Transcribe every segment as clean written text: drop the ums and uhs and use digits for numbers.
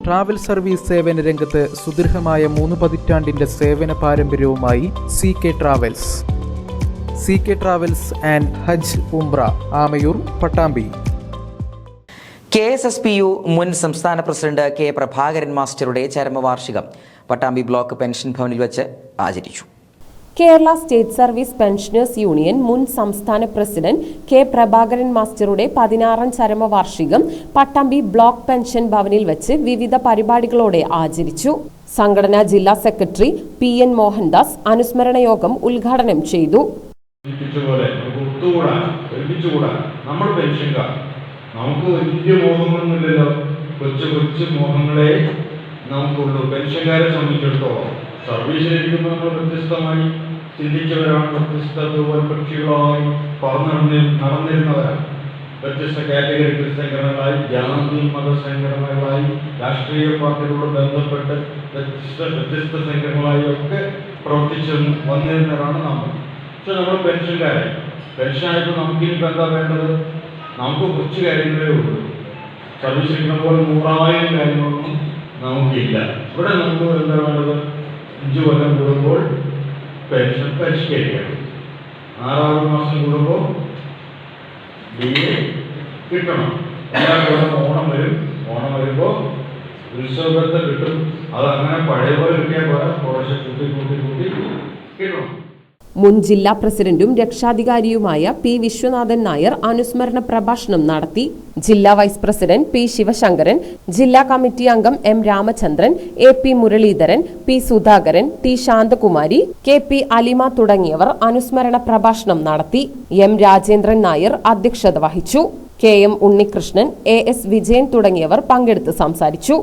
Travel service സേവന രംഗത്ത് സുദീർഘമായ 3 പതിറ്റാണ്ടിന്റെ സേവന പാരമ്പര്യവുമായി CK travels. CK travels and Hajj Umrah, Amayur, Pattambi. KSSPU മുൻ സംസ്ഥാന പ്രസിഡന്റ് K. പ്രഭാകരൻ മാസ്റ്ററുടെ ചരമവാർഷികം പട്ടാമ്പി ബ്ലോക്ക് പെൻഷൻ ഭവനിൽ വെച്ച് ആചരിച്ചു. Kerala state service pensioners union മുൻ സംസ്ഥാന പ്രസിഡന്റ് K. പ്രഭാകരൻ മാസ്റ്ററുടെ 16ാം ചരമവാർഷികം പട്ടാമ്പി ബ്ലോക്ക് പെൻഷൻ ഭവനിൽ വെച്ച് വിവിധ പരിപാടികളോടെ ആചരിച്ചു. സംഘടനാ ജില്ലാ സെക്രട്ടറി PN മോഹൻദാസ് അനുസ്മരണ യോഗം ഉദ്ഘാടനം ചെയ്തു. നമുക്ക് വലിയ മോഹങ്ങളൊന്നുമില്ലല്ലോ, കൊച്ചു മോഹങ്ങളെ നമുക്കുള്ളൂ. പെൻഷൻകാരെ സംബന്ധിച്ചിടത്തോളം സർവീസിലിരിക്കുമ്പോൾ നമ്മൾ വ്യത്യസ്തമായി ചിന്തിച്ചവരാണ്, വ്യത്യസ്ത പക്ഷികളായി നടന്നിരുന്നവരാണ്. വ്യത്യസ്ത കാറ്റഗറി സംഘടനകളായി, ജാതി മത സംഘടനകളായി, രാഷ്ട്രീയ പാർട്ടികളോട് ബന്ധപ്പെട്ട് വ്യത്യസ്ത സംഘടനകളായി ഒക്കെ പ്രവർത്തിച്ച് വന്നിരുന്നവരാണ് നമ്മൾ. പക്ഷെ നമ്മൾ പെൻഷനായപ്പോൾ നമുക്കിനിപ്പോൾ എന്താ വേണ്ടത്? നമുക്ക് കുറച്ച് കാര്യങ്ങളേ ഉള്ളൂ. സർവീസ് ചെയ്യുന്ന പോലെ 100,000 കാര്യങ്ങളൊന്നും നമുക്കില്ല. ഇവിടെ നമുക്ക് എന്താ വേണ്ടത്? 5 കൊല്ലം കൂടുമ്പോൾ പെൻഷൻ പരിഷ്കരിക്കണം, 6 മാസം കൂടുമ്പോൾ DA കിട്ടണം, എല്ലാ കൊല്ലം ഓണം വരുമ്പോൾ ഉത്സവത്തെ കിട്ടും. അതങ്ങനെ പഴയ പോലെ കിട്ടിയാൽ പോലെ കുറച്ച് കൂട്ടി കിട്ടണം. മുൻ ജില്ലാ പ്രസിഡന്റും രക്ഷാധികാരിയുമായ P. വിശ്വനാഥൻ നായർ അനുസ്മരണ പ്രഭാഷണം നടത്തി. ജില്ലാ വൈസ് പ്രസിഡന്റ് P. ശിവശങ്കരൻ, ജില്ലാ കമ്മിറ്റി അംഗം M. Ramachandran, AP Muraleedharan, P. Sudhakaran, T. Shanthakumari, KP Alima തുടങ്ങിയവർ അനുസ്മരണ പ്രഭാഷണം നടത്തി. M. രാജേന്ദ്രൻ നായർ അധ്യക്ഷത വഹിച്ചു. KM ഉണ്ണികൃഷ്ണൻ, AS വിജയൻ തുടങ്ങിയവർ പങ്കെടുത്ത് സംസാരിച്ചു.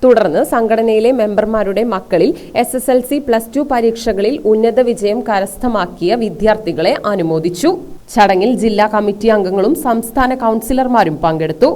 തുടർന്ന് സംഘടനയിലെ മെമ്പർമാരുടെ മക്കളിൽ SSLC, +2 പരീക്ഷകളിൽ ഉന്നത വിജയം കരസ്ഥമാക്കിയ വിദ്യാർത്ഥികളെ അനുമോദിച്ചു. ചടങ്ങിൽ ജില്ലാ കമ്മിറ്റി അംഗങ്ങളും സംസ്ഥാന കൗൺസിലർമാരും പങ്കെടുത്തു.